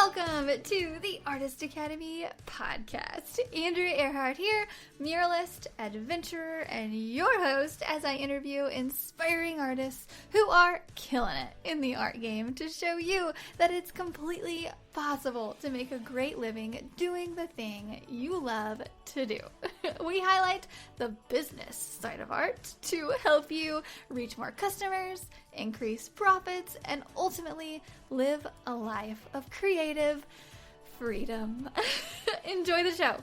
Welcome to the Artist Academy podcast. Andrea Earhart here, muralist, adventurer, and your host as I interview inspiring artists who are killing it in the art game to show you that it's completely possible to make a great living doing the thing you love to do. We highlight the business side of art to help you reach more customers, increase profits, and ultimately live a life of creative freedom. Enjoy the show.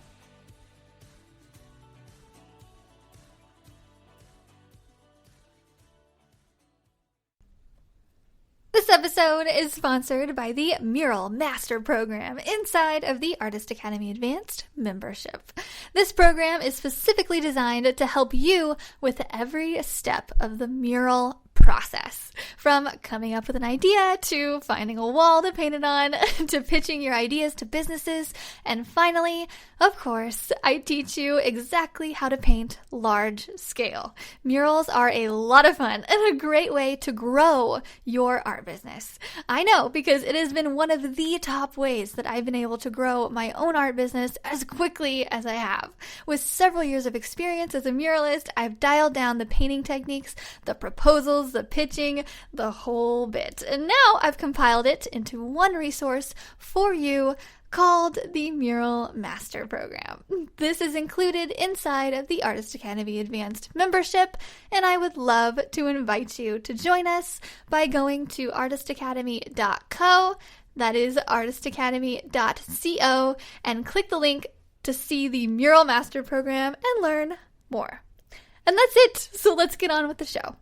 This episode is sponsored by the Mural Master Program inside of the Artist Academy Advanced membership. This program is specifically designed to help you with every step of the mural process, from coming up with an idea to finding a wall to paint it on to pitching your ideas to businesses, and finally, of course, I teach you exactly how to paint large scale. Murals are a lot of fun and a great way to grow your art business. I know, because it has been one of the top ways that I've been able to grow my own art business as quickly as I have. With several years of experience as a muralist, I've dialed down the painting techniques, the proposals, the pitching, the whole bit. And now I've compiled it into one resource for you called the Mural Master Program. This is included inside of the Artist Academy Advanced membership, and I would love to invite you to join us by going to artistacademy.co, that is artistacademy.co, and click the link to see the Mural Master Program and learn more. And that's it, so let's get on with the show.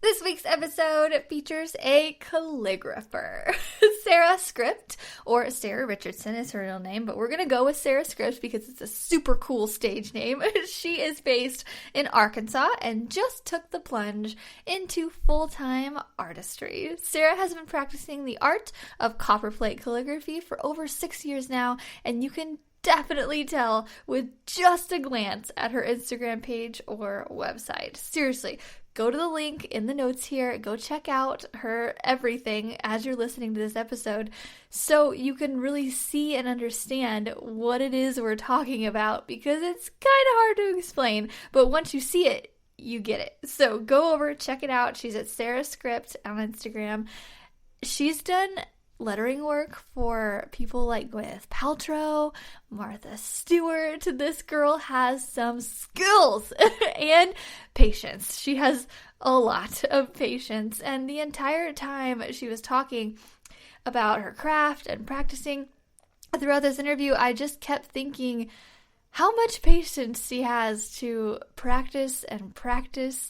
This week's episode features a calligrapher. Sarah Script, or Sarah Richardson is her real name, but we're going to go with Sarah Script because it's a super cool stage name. She is based in Arkansas and just took the plunge into full-time artistry. Sarah has been practicing the art of copperplate calligraphy for over 6 years now, and you can definitely tell with just a glance at her Instagram page or website. Seriously, go to the link in the notes here. Go check out her everything as you're listening to this episode so you can really see and understand what it is we're talking about, because it's kind of hard to explain, but once you see it, you get it. So go over, check it out. She's at Sarah Script on Instagram. She's done lettering work for people like Gwyneth Paltrow, Martha Stewart. This girl has some skills and patience. She has a lot of patience, and the entire time she was talking about her craft and practicing throughout this interview, I just kept thinking how much patience she has to practice and practice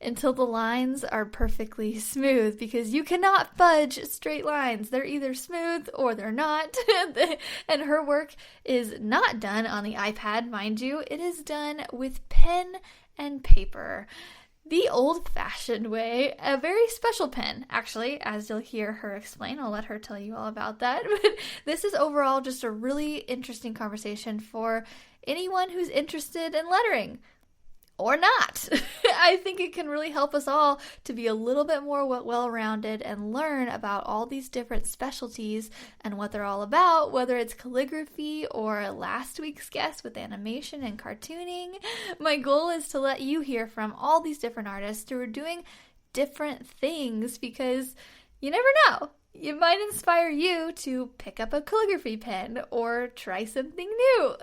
until the lines are perfectly smooth, because you cannot fudge straight lines. They're either smooth or they're not. And her work is not done on the iPad, mind you. It is done with pen and paper. The old-fashioned way, a very special pen, actually, as you'll hear her explain. I'll let her tell you all about that. But this is overall just a really interesting conversation for anyone who's interested in lettering. Or not. I think it can really help us all to be a little bit more well-rounded and learn about all these different specialties and what they're all about, whether it's calligraphy or last week's guest with animation and cartooning. My goal is to let you hear from all these different artists who are doing different things, because you never know. It might inspire you to pick up a calligraphy pen or try something new.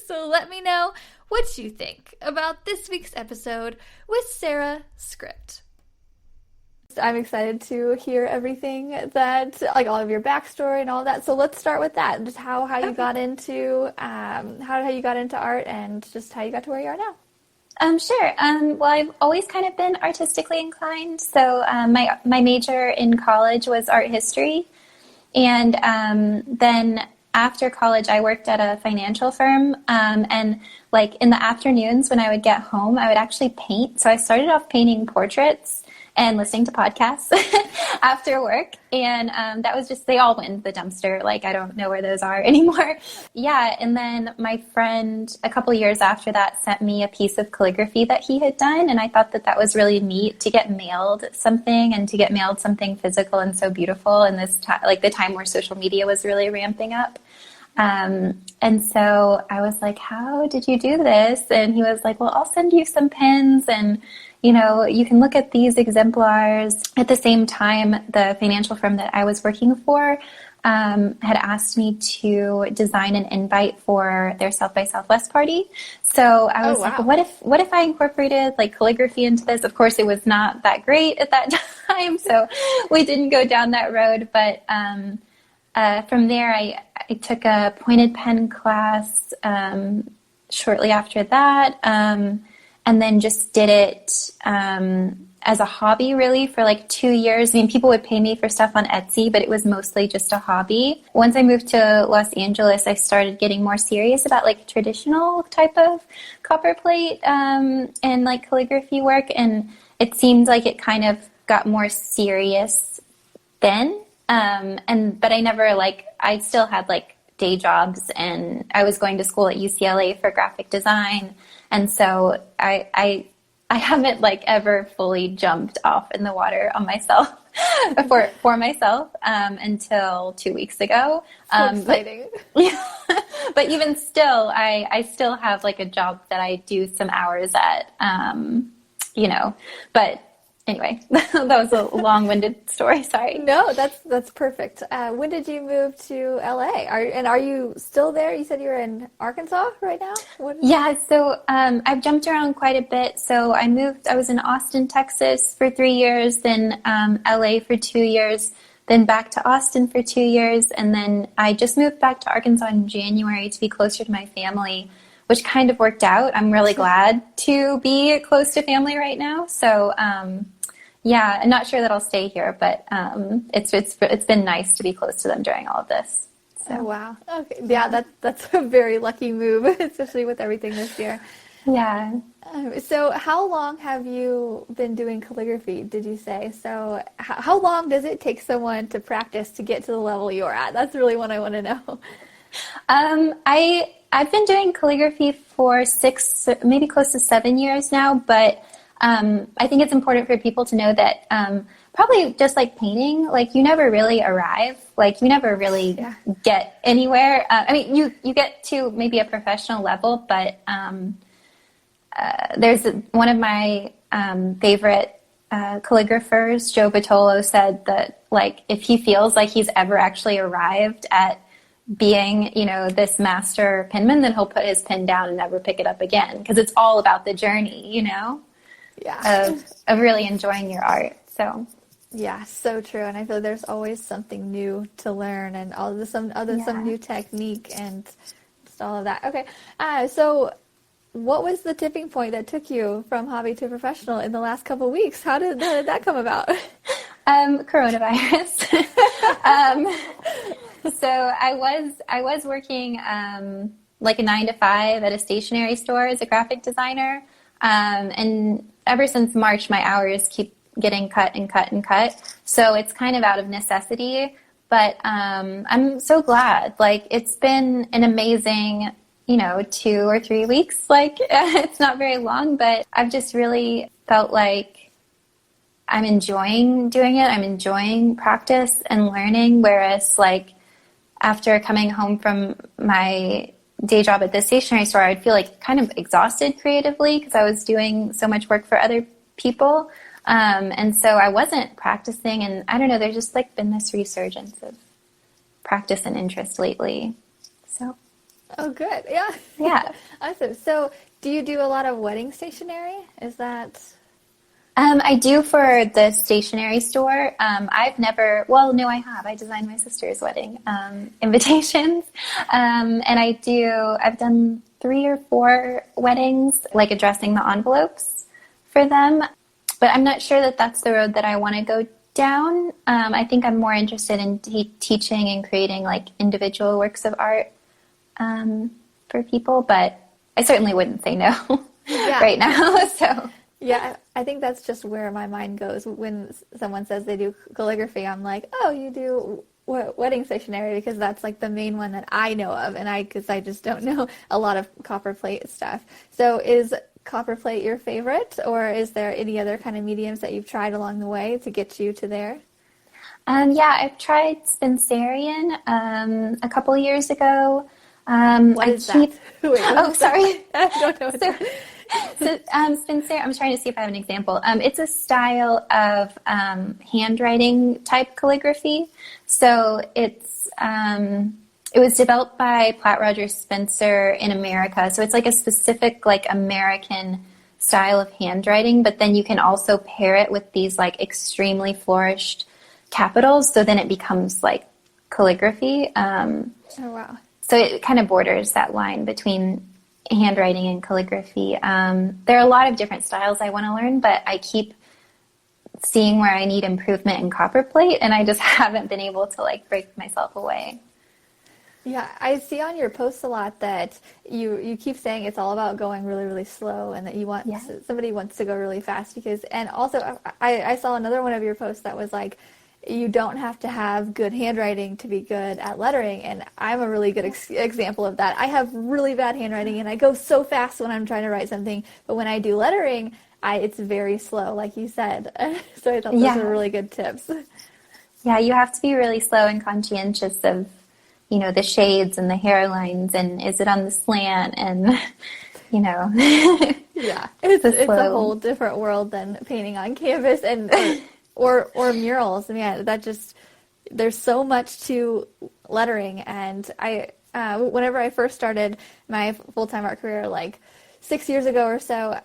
So let me know what you think about this week's episode with Sarah Script. I'm excited to hear everything that, like all of your backstory and all that. So let's start with that. Just how you got into how you got into art and just how you got to where you are now. Sure. Well, I've always kind of been artistically inclined. So my major in college was art history. And then after college, I worked at a financial firm. And like in the afternoons when I would get home, I would actually paint. So I started off painting portraits. and listening to podcasts after work. And that was just, they all went into the dumpster. Like, I don't know where those are anymore. Yeah. And then my friend, a couple years after that, sent me a piece of calligraphy that he had done. And I thought that that was really neat to get mailed something, and to get mailed something physical and so beautiful in this like the time where social media was really ramping up. And so I was like, how did you do this? And he was like, well, I'll send you some pins, and, you know, you can look at these exemplars. At the same time, the financial firm that I was working for had asked me to design an invite for their South by Southwest party. So I was like, what if I incorporated like calligraphy into this? Of course, it was not that great at that time, so we didn't go down that road. But from there, I took a pointed pen class shortly after that, and then just did it as a hobby, really, for like 2 years. I mean, people would pay me for stuff on Etsy, but it was mostly just a hobby. Once I moved to Los Angeles, I started getting more serious about like traditional type of copperplate and like calligraphy work, and it seemed like it kind of got more serious then. But I never I still had like day jobs, and I was going to school at UCLA for graphic design. And so I haven't like ever fully jumped off in the water on myself for myself, until 2 weeks ago. So exciting. But even still, I still have like a job that I do some hours at, but anyway, that was a long-winded story. Sorry. No, that's perfect. When did you move to LA? Are you still there? You said you're in Arkansas right now? Yeah, so I've jumped around quite a bit. So I was in Austin, Texas for 3 years, then LA for 2 years, then back to Austin for 2 years, and then I just moved back to Arkansas in January to be closer to my family, which kind of worked out. I'm really glad to be close to family right now. So yeah, I'm not sure that I'll stay here, but it's been nice to be close to them during all of this. So. Oh, wow. Okay. Yeah, that's a very lucky move, especially with everything this year. Yeah. So how long have you been doing calligraphy, did you say? So how long does it take someone to practice to get to the level you're at? That's really what I want to know. I've been doing calligraphy for 6, maybe close to 7 years now, but I think it's important for people to know that probably just like painting, like you never really arrive, like you never really get anywhere. I mean, you get to maybe a professional level, but there's one of my favorite calligraphers, Joe Bartolo, said that like if he feels like he's ever actually arrived at being, this master penman, then he'll put his pen down and never pick it up again, because it's all about the journey, of really enjoying your art. So yeah, so true. And I feel there's always something new to learn, and some new technique and just all of that. Okay, so what was the tipping point that took you from hobby to professional in the last couple of weeks? How did that come about? Coronavirus. So I was working like a 9 to 5 at a stationery store as a graphic designer, and ever since March, my hours keep getting cut and cut and cut. So it's kind of out of necessity, but I'm so glad. Like, it's been an amazing, 2 or 3 weeks. Like, it's not very long, but I've just really felt like I'm enjoying doing it. I'm enjoying practice and learning, whereas like after coming home from my day job at the stationery store, I'd feel like kind of exhausted creatively because I was doing so much work for other people. And so I wasn't practicing, and I don't know, there's just like been this resurgence of practice and interest lately. So. Oh, good. Yeah. Yeah. Awesome. So do you do a lot of wedding stationery? Is that... I do for the stationery store. I've never, well, no, I have. I designed my sister's wedding invitations. And I've done 3 or 4 weddings, like addressing the envelopes for them. But I'm not sure that that's the road that I want to go down. I think I'm more interested in teaching and creating like individual works of art for people. But I certainly wouldn't say no right now. So. Yeah, I think that's just where my mind goes when someone says they do calligraphy. I'm like, oh, you do wedding stationery because that's like the main one that I know of, and because I just don't know a lot of copperplate stuff. So is copperplate your favorite, or is there any other kind of mediums that you've tried along the way to get you to there? Yeah, I've tried Spencerian a couple years ago. What I is that? keep. Wait, what Oh, is that? sorry. I don't know. So, Spencerian. I'm trying to see if I have an example. It's a style of handwriting type calligraphy. So it was developed by Platt Rogers Spencer in America. So it's like a specific like American style of handwriting, but then you can also pair it with these like extremely flourished capitals. So then it becomes like calligraphy. Oh, wow. So it kind of borders that line between handwriting and calligraphy. There are a lot of different styles I want to learn, but I keep seeing where I need improvement in copperplate, and I just haven't been able to like break myself away. Yeah, I see on your posts a lot that you keep saying it's all about going really, really slow, and that you want somebody wants to go really fast and also I saw another one of your posts that was like, you don't have to have good handwriting to be good at lettering, and I'm a really good example of that. I have really bad handwriting, and I go so fast when I'm trying to write something, but when I do lettering, it's very slow, like you said. So I thought those were really good tips. Yeah, you have to be really slow and conscientious of, the shades and the hairlines, and is it on the slant, and, Yeah, it's a whole different world than painting on canvas or murals. Man, there's so much to lettering, and whenever I first started my full-time art career, like 6 years ago or so,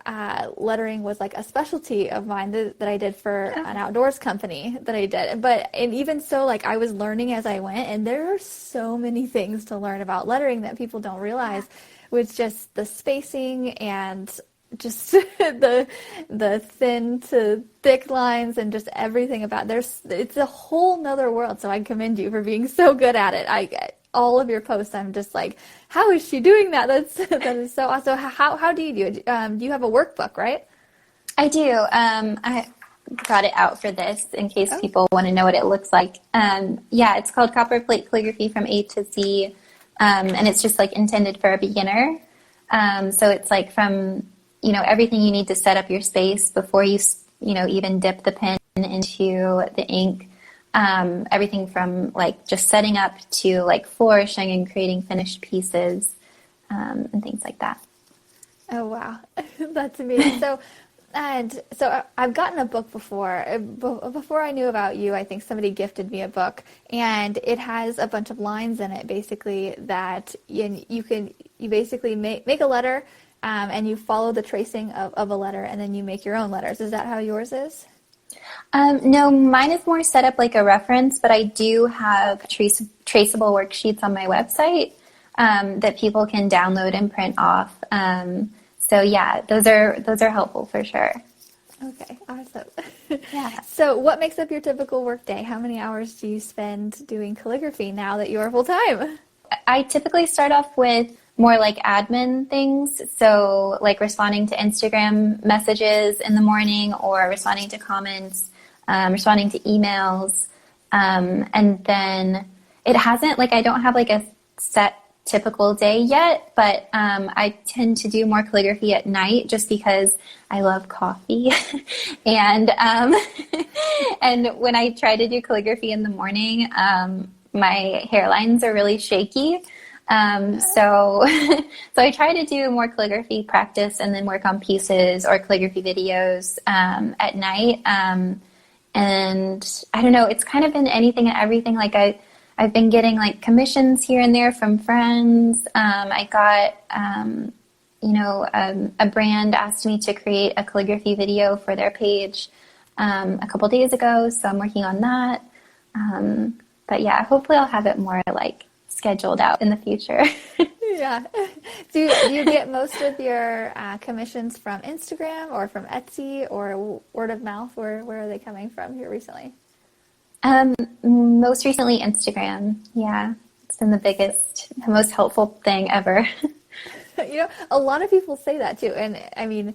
lettering was like a specialty of mine that I did for an outdoors company that I did. And even so, like I was learning as I went, and there are so many things to learn about lettering that people don't realize, with just the spacing and just the thin to thick lines and just everything about it's a whole nother world. So I commend you for being so good at it. All of your posts, I'm just like, how is she doing that? That is so awesome. How do you do it? Do you have a workbook, right? I do. I brought it out for this in case people want to know what it looks like. It's called Copperplate Calligraphy from A to Z, and it's just like intended for a beginner. So it's like from everything you need to set up your space before you even dip the pen into the ink. Everything from like just setting up to like flourishing and creating finished pieces, and things like that. Oh, wow. That's amazing. So I've gotten a book before. Before I knew about you, I think somebody gifted me a book, and it has a bunch of lines in it, basically, that you basically make a letter, and you follow the tracing of a letter, and then you make your own letters. Is that how yours is? No, mine is more set up like a reference, but I do have traceable worksheets on my website that people can download and print off. So yeah, those are helpful for sure. Okay, awesome. Yeah. So what makes up your typical workday? How many hours do you spend doing calligraphy now that you are full-time? I typically start off with more like admin things. So like responding to Instagram messages in the morning, or responding to comments, responding to emails. And then it hasn't, like, I don't have like a set typical day yet, but I tend to do more calligraphy at night just because I love coffee. And and when I try to do calligraphy in the morning, my hairlines are really shaky. So I try to do more calligraphy practice and then work on pieces or calligraphy videos at night. And I don't know, it's kind of been anything and everything. Like I've been getting like commissions here and there from friends. I got, a brand asked me to create a calligraphy video for their page a couple days ago, so I'm working on that. But yeah, hopefully I'll have it more like scheduled out in the future. Yeah. Do you get most of your commissions from Instagram or from Etsy or word of mouth? Where are they coming from here recently? Most recently Instagram. Yeah. It's been the most helpful thing ever. A lot of people say that too. And I mean,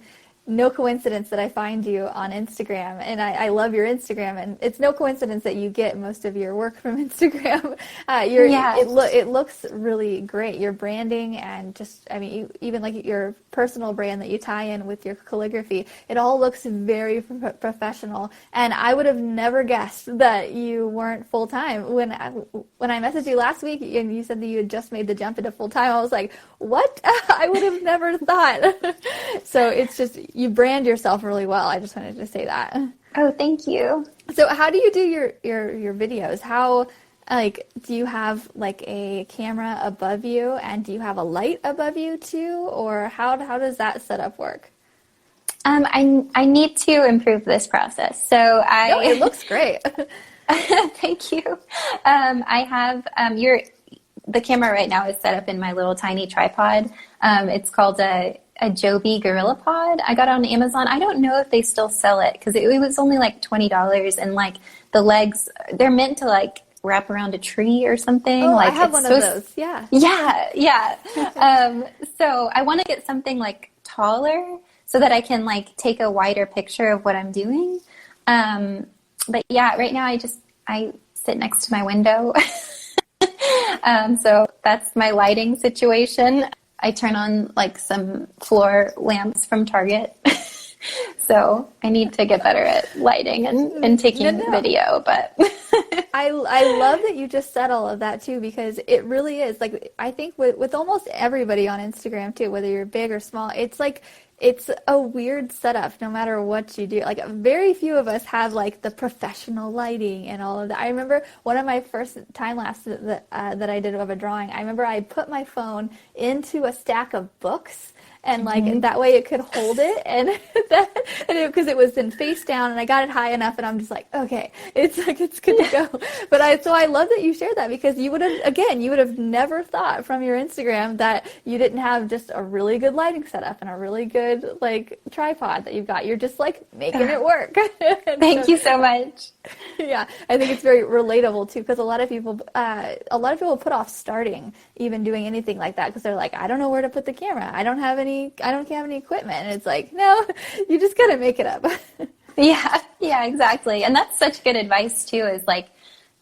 no coincidence that I find you on Instagram, and I love your Instagram, and it's no coincidence that you get most of your work from Instagram. Yeah. It looks really great. Your branding and just, I mean, even like your personal brand that you tie in with your calligraphy, it all looks very professional. And I would have never guessed that you weren't full time. When I messaged you last week and you said that you had just made the jump into full time, I was like, what? I would have never thought. So it's just, you brand yourself really well. I just wanted to say that. Oh, thank you. So how do you do your videos? How, like, do you have like a camera above you and do you have a light above you too? Or how does that setup work? I need to improve this process. So No, it looks great. thank you. I have the camera right now is set up in my little tiny tripod. It's called a Joby Gorilla Pod. I got it on Amazon. I don't know if they still sell it because it was only like $20, and like the legs, they're meant to like wrap around a tree or something. Oh, like I have one of those. Yeah. Yeah. So I want to get something like taller so that I can like take a wider picture of what I'm doing. But yeah, right now I sit next to my window. So that's my lighting situation. I turn on like some floor lamps from Target. So I need to get better at lighting and taking video, but I love that you just said all of that too, because it really is like, I think with almost everybody on Instagram too, whether you're big or small, it's like, it's a weird setup no matter what you do. Like very few of us have like the professional lighting and all of that. I remember one of my first time lapses that I did of a drawing. I remember I put my phone into a stack of books, and like that way it could hold it, and because it was in face down, and I got it high enough, and I'm just like, okay, it's like it's good to go. But I love that you shared that, because you would have never thought from your Instagram that you didn't have just a really good lighting setup and a really good like tripod that you've got. You're just like making it work. Thank you so much. Yeah, I think it's very relatable too, because a lot of people put off starting even doing anything like that because they're like, I don't know where to put the camera. I don't have any equipment. And it's like, no, you just gotta make it up. Yeah, exactly. And that's such good advice too, is like,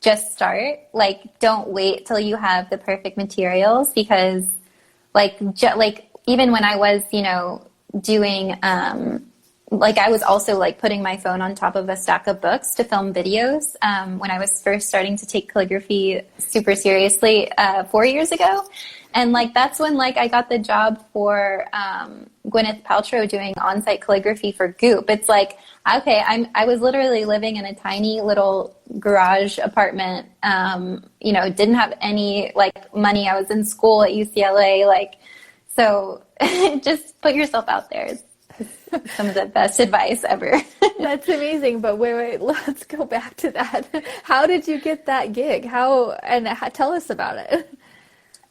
just start. Like, don't wait till you have the perfect materials, because like even when I was, doing, like I was also like putting my phone on top of a stack of books to film videos when I was first starting to take calligraphy super seriously 4 years ago. And like that's when like I got the job for Gwyneth Paltrow doing on-site calligraphy for Goop. It's like, okay, I was literally living in a tiny little garage apartment, didn't have any like money. I was in school at UCLA, so just put yourself out there. It's some of the best advice ever. That's amazing. But wait, let's go back to that. How did you get that gig? Tell us about it.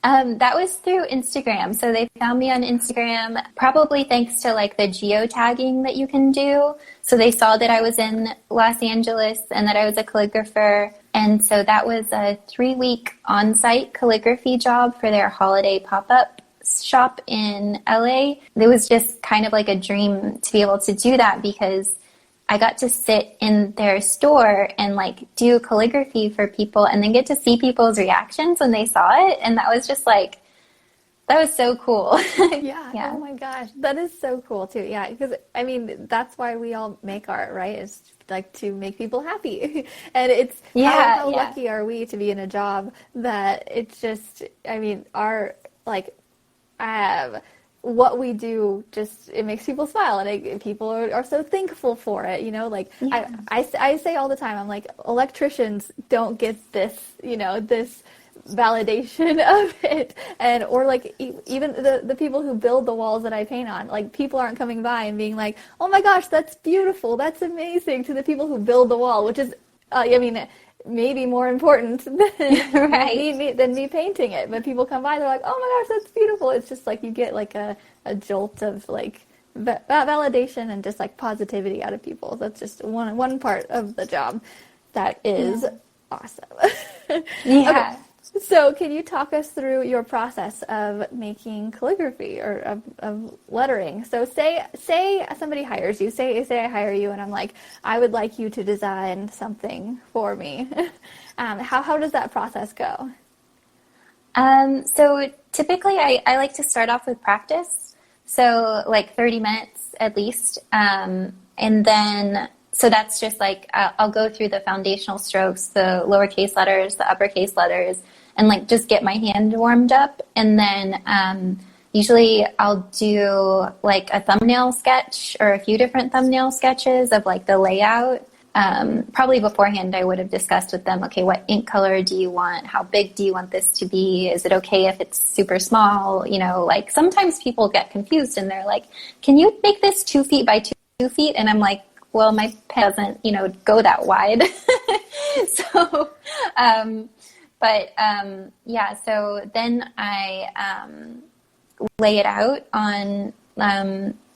That was through Instagram. So they found me on Instagram, probably thanks to like the geotagging that you can do. So they saw that I was in Los Angeles and that I was a calligrapher. And so that was a 3-week on-site calligraphy job for their holiday pop-up shop in LA. It was just kind of like a dream to be able to do that, because I got to sit in their store and like do calligraphy for people and then get to see people's reactions when they saw it. And that was just like, that was so cool. Yeah. Oh my gosh. That is so cool too. Yeah. Because I mean, that's why we all make art, right? It's like to make people happy. And it's how lucky are we to be in a job that it's just, I mean, what we do, just it makes people smile, and people are so thankful for it, I say all the time, I'm like, electricians don't get this this validation of it, or like even the people who build the walls that I paint on, like people aren't coming by and being like, oh my gosh, that's beautiful, that's amazing, to the people who build the wall, which is maybe more important than, than me painting it. But people come by, they're like, oh my gosh, that's beautiful. It's just like you get like a jolt of like validation and just like positivity out of people. That's just one part of the job that is awesome. Yeah. So can you talk us through your process of making calligraphy or of lettering? So say somebody hires you. Say I hire you and I'm like, I would like you to design something for me. How does that process go? So typically I like to start off with practice. So like 30 minutes at least. And then, so that's just like, I'll go through the foundational strokes, the lowercase letters, the uppercase letters, and like just get my hand warmed up. And then, usually I'll do like a thumbnail sketch or a few different thumbnail sketches of like the layout. Probably beforehand I would have discussed with them, okay, what ink color do you want? How big do you want this to be? Is it okay if it's super small? You know, like sometimes people get confused and they're like, can you make this 2 feet by 2 feet? And I'm like, well, my pen doesn't, go that wide. So, yeah, so then I lay it out on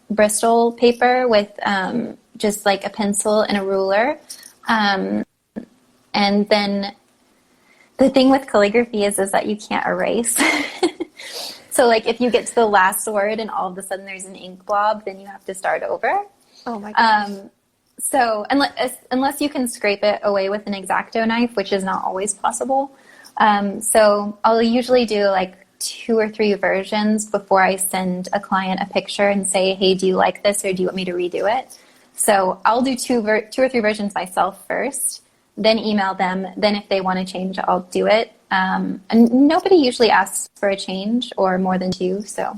Bristol paper with just like a pencil and a ruler. And then the thing with calligraphy is that you can't erase. So like if you get to the last word and all of a sudden there's an ink blob, then you have to start over. Oh my gosh. So unless you can scrape it away with an X-Acto knife, which is not always possible. So I'll usually do like 2 or 3 versions before I send a client a picture and say, hey, do you like this or do you want me to redo it? So I'll do 2 or 3 versions myself first, then email them. Then if they want to change, I'll do it. And nobody usually asks for a change or more than 2. So,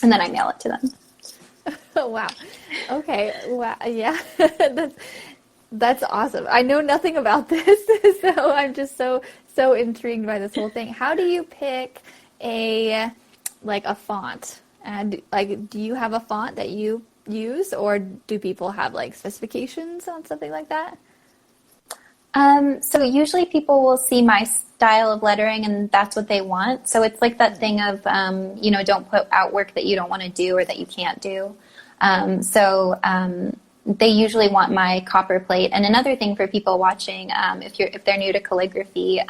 and then I mail it to them. Oh, wow. Okay. Wow. Yeah. That's awesome. I know nothing about this, so I'm just so intrigued by this whole thing. How do you pick a font? And do you have a font that you use, or do people have like specifications on something like that? So usually people will see my style of lettering and that's what they want. So it's like that thing of, don't put out work that you don't want to do or that you can't do. They usually want my Copperplate. And another thing for people watching, if they're new to calligraphy,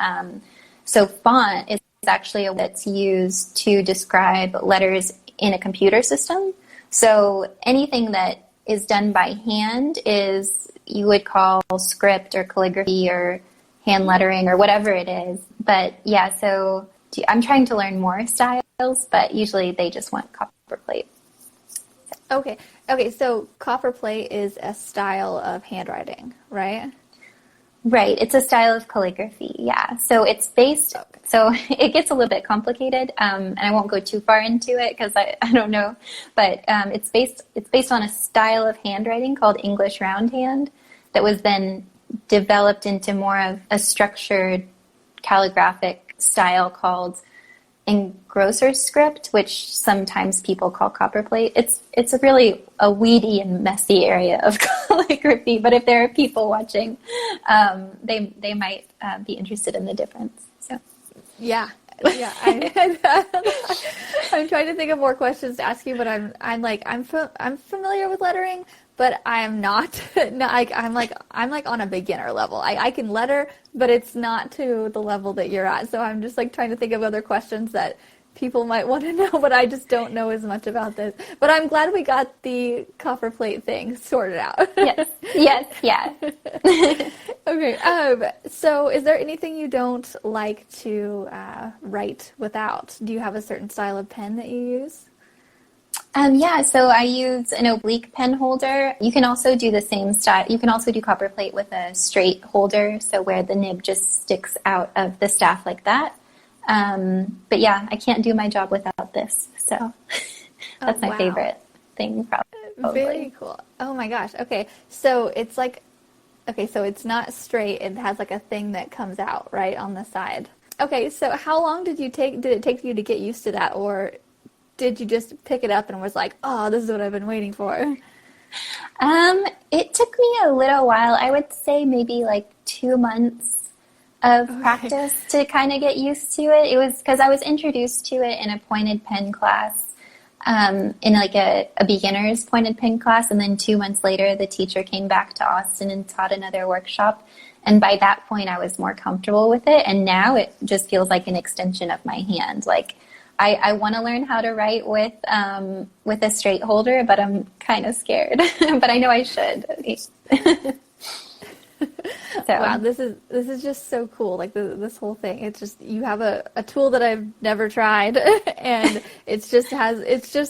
so font is actually a word that's used to describe letters in a computer system. So anything that is done by hand is you would call script or calligraphy or hand lettering or whatever it is. But yeah, so I'm trying to learn more styles, but usually they just want Copperplate. Okay, so Copperplate is a style of handwriting, right? Right, it's a style of calligraphy, yeah. So it's based, so it gets a little bit complicated, and I won't go too far into it because I don't know, but it's based on a style of handwriting called English roundhand that was then developed into more of a structured calligraphic style called engrosser script, which sometimes people call Copperplate. It's really a weedy and messy area of calligraphy, but if there are people watching, they might be interested in the difference. So, yeah. I'm trying to think of more questions to ask you, but I'm familiar with lettering, but I am not. I'm on a beginner level. I can letter, but it's not to the level that you're at. So I'm just like trying to think of other questions that people might want to know, but I just don't know as much about this. But I'm glad we got the Copperplate thing sorted out. Yes. Okay. So is there anything you don't like to write without? Do you have a certain style of pen that you use? Yeah, so I use an oblique pen holder. You can also do the same style. You can also do Copperplate with a straight holder, so where the nib just sticks out of the staff like that. But yeah, I can't do my job without this. So that's my favorite thing, probably. Very cool. Oh my gosh. Okay. So it's so it's not straight. It has like a thing that comes out right on the side. Okay. So how long did it take you to get used to that, or did you just pick it up and was like, oh, this is what I've been waiting for? It took me a little while. I would say maybe like 2 months of practice to kind of get used to it. It was because I was introduced to it in a pointed pen class, in like a beginner's pointed pen class. And then 2 months later, the teacher came back to Austin and taught another workshop. And by that point, I was more comfortable with it. And now it just feels like an extension of my hand. Like I want to learn how to write with a straight holder, but I'm kind of scared. But I know I should. So. Wow, this is just so cool. Like this whole thing. It's just you have a tool that I've never tried, and it's just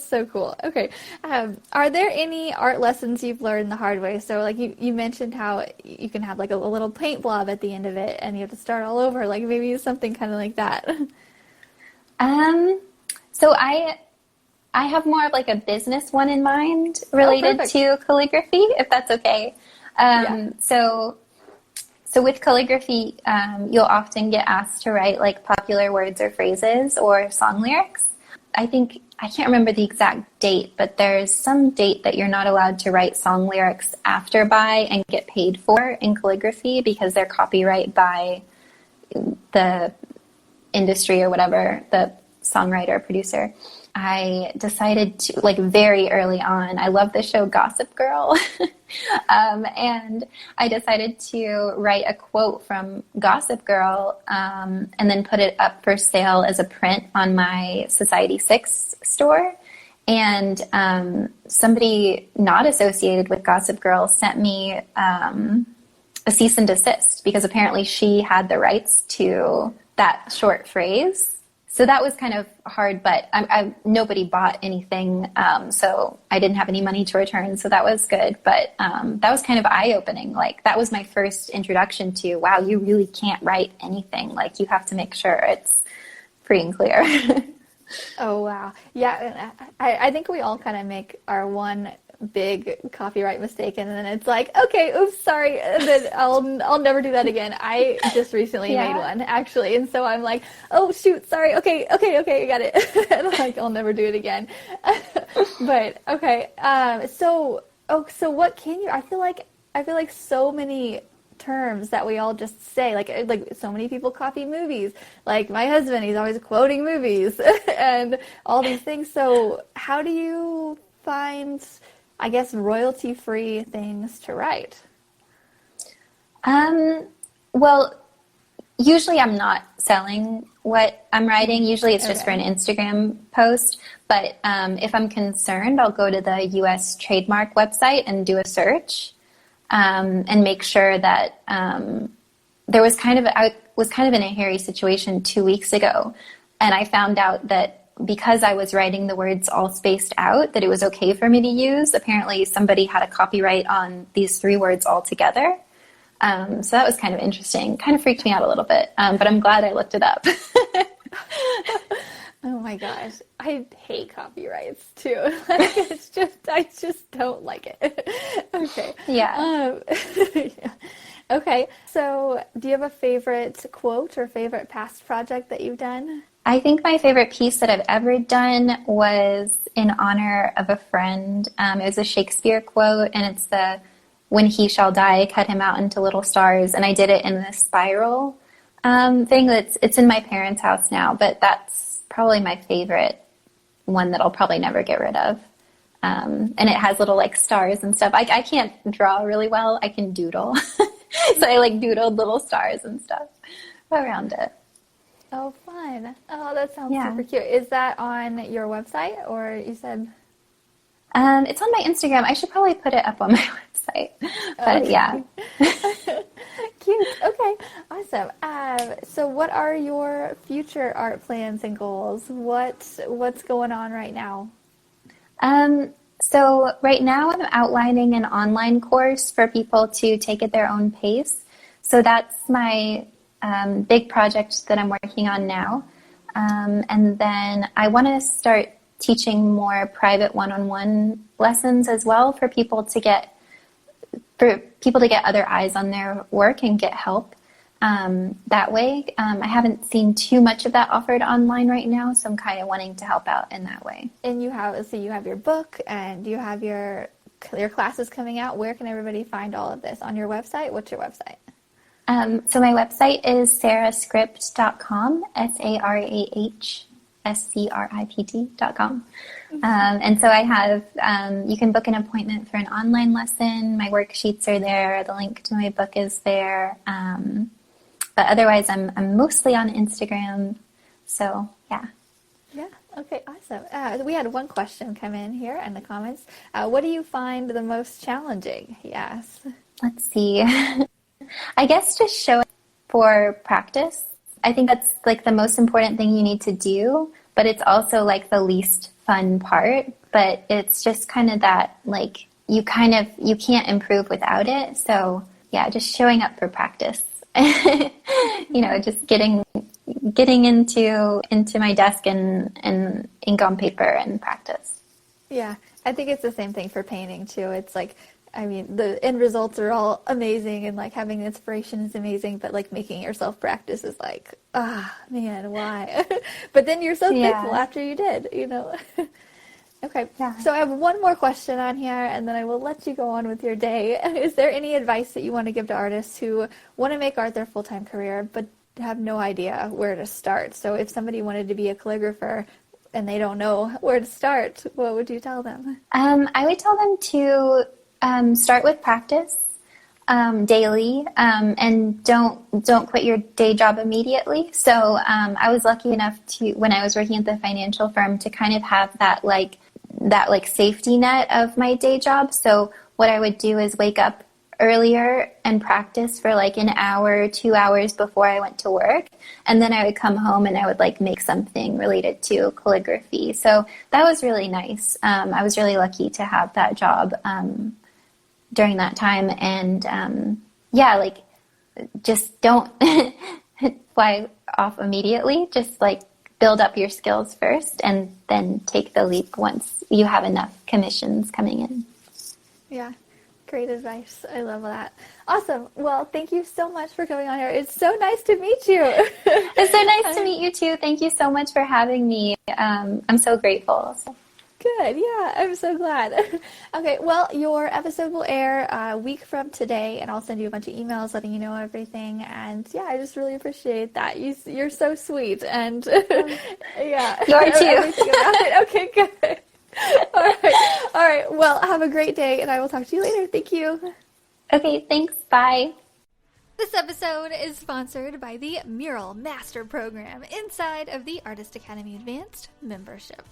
so cool. Okay, are there any art lessons you've learned the hard way? So like you mentioned how you can have like a little paint blob at the end of it, and you have to start all over. Like maybe something kind of like that. So I have more of like a business one in mind related to calligraphy, if that's okay. So with calligraphy, you'll often get asked to write like popular words or phrases or song lyrics. I can't remember the exact date, but there's some date that you're not allowed to write song lyrics after by and get paid for in calligraphy because they're copyright by the industry or whatever, the songwriter or producer. I decided to, like very early on, I love the show Gossip Girl, and I decided to write a quote from Gossip Girl and then put it up for sale as a print on my Society 6 store. And somebody not associated with Gossip Girl sent me a cease and desist because apparently she had the rights to that short phrase. So that was kind of hard, but nobody bought anything, so I didn't have any money to return, so that was good. But that was kind of eye-opening. Like, that was my first introduction to, wow, you really can't write anything. Like, you have to make sure it's free and clear. Oh, wow. Yeah, I think we all kind of make our one big copyright mistake, and then it's like, okay, oops, sorry, and then I'll never do that again. I just recently made one, actually, and so I'm like, oh, shoot, sorry, okay, I got it. And I'm like, I'll never do it again. But, okay, so what can you, I feel like so many terms that we all just say, like so many people copy movies. Like my husband, he's always quoting movies and all these things. So how do you find, I guess, royalty-free things to write? Well, usually I'm not selling what I'm writing. Usually it's just for an Instagram post. But if I'm concerned, I'll go to the U.S. trademark website and do a search and make sure that I was kind of in a hairy situation 2 weeks ago. And I found out that because I was writing the words all spaced out, that it was okay for me to use. Apparently somebody had a copyright on these 3 words all together. So that was kind of interesting. Kind of freaked me out a little bit, but I'm glad I looked it up. Oh my gosh. I hate copyrights too. I just don't like it. Okay. Yeah. Yeah. Okay. So do you have a favorite quote or favorite past project that you've done? I think my favorite piece that I've ever done was in honor of a friend. It was a Shakespeare quote, and it's when he shall die, cut him out into little stars. And I did it in this spiral thing. It's in my parents' house now, but that's probably my favorite one that I'll probably never get rid of. And it has little like stars and stuff. I can't draw really well. I can doodle. So I like doodled little stars and stuff around it. Oh, fun. Oh, that sounds super cute. Is that on your website, or you said? It's on my Instagram. I should probably put it up on my website. But yeah. Cute. Okay. Awesome. So what are your future art plans and goals? What's going on right now? So right now I'm outlining an online course for people to take at their own pace. So that's my big project that I'm working on now. And then I want to start teaching more private one-on-one lessons as well for people to get other eyes on their work and get help that way. I haven't seen too much of that offered online right now, so I'm kind of wanting to help out in that way. And you have your book and you have your classes coming out. Where can everybody find all of this? On your website? What's your website? So my website is sarahscript.com, SarahScript.com. And so I have, you can book an appointment for an online lesson. My worksheets are there. The link to my book is there. But otherwise, I'm mostly on Instagram. So, yeah. Yeah. Okay. Awesome. We had one question come in here in the comments. What do you find the most challenging? He asked. Let's see. I guess just show for practice. I think that's like the most important thing you need to do, but it's also like the least fun part. But it's just kind of that, like, you can't improve without it. So yeah, just showing up for practice. Just getting into my desk and ink on paper and practice. Yeah, I think it's the same thing for painting too. It's like, I mean, the end results are all amazing and like having inspiration is amazing, but like making yourself practice is like, man, why? But then you're so thankful after you did, Okay, so I have one more question on here, and then I will let you go on with your day. Is there any advice that you want to give to artists who want to make art their full-time career, but have no idea where to start? So if somebody wanted to be a calligrapher and they don't know where to start, what would you tell them? I would tell them to start with practice daily, and don't quit your day job immediately. So I was lucky enough to, when I was working at the financial firm, to kind of have that safety net of my day job. So what I would do is wake up earlier and practice for like an hour, 2 hours before I went to work. And then I would come home and I would like make something related to calligraphy. So that was really nice. I was really lucky to have that job during that time. And just don't fly off immediately. Just like build up your skills first and then take the leap once you have enough commissions coming in. Yeah. Great advice. I love that. Awesome. Well, thank you so much for coming on here. It's so nice to meet you. It's so nice to meet you too. Thank you so much for having me. I'm so grateful. Good. Yeah, I'm so glad. Okay, well, your episode will air a week from today, and I'll send you a bunch of emails letting you know everything. And yeah, I just really appreciate that. You're so sweet, and yeah, you are too. Everything about it. Okay, good. All right. Well, have a great day, and I will talk to you later. Thank you. Okay, thanks. Bye. This episode is sponsored by the Mural Master Program inside of the Artist Academy Advanced membership.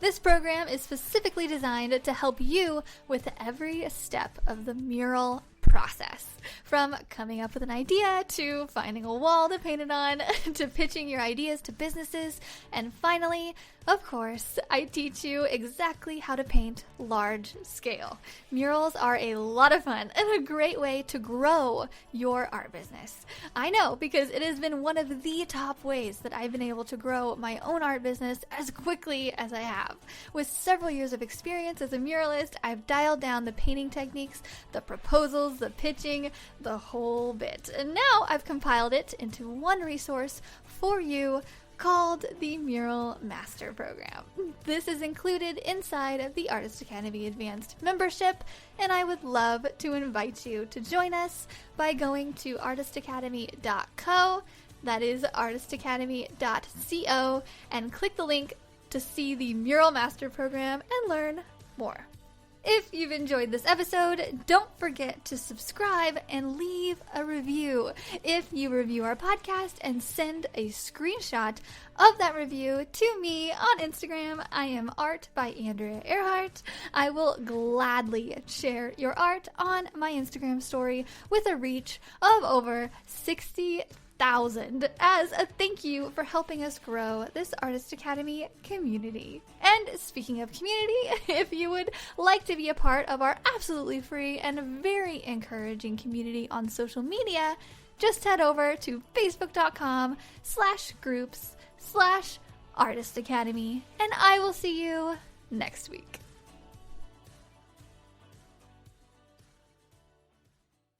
This program is specifically designed to help you with every step of the mural process. From coming up with an idea, to finding a wall to paint it on, to pitching your ideas to businesses, and finally, of course, I teach you exactly how to paint large scale. Murals are a lot of fun and a great way to grow your art business. I know, because it has been one of the top ways that I've been able to grow my own art business as quickly as I have. With several years of experience as a muralist, I've dialed down the painting techniques, the proposals, the pitching, the whole bit. And now I've compiled it into one resource for you called the Mural Master Program. This is included inside of the Artist Academy Advanced membership, and I would love to invite you to join us by going to artistacademy.co, that is artistacademy.co, and click the link to see the Mural Master Program and learn more. If you've enjoyed this episode, don't forget to subscribe and leave a review. If you review our podcast and send a screenshot of that review to me on Instagram, I am Art by Andrea Earhart. I will gladly share your art on my Instagram story with a reach of over 60,000 as a thank you for helping us grow this Artist Academy community. And speaking of community, if you would like to be a part of our absolutely free and very encouraging community on social media, just head over to facebook.com/groups/Artist Academy, and I will see you next week.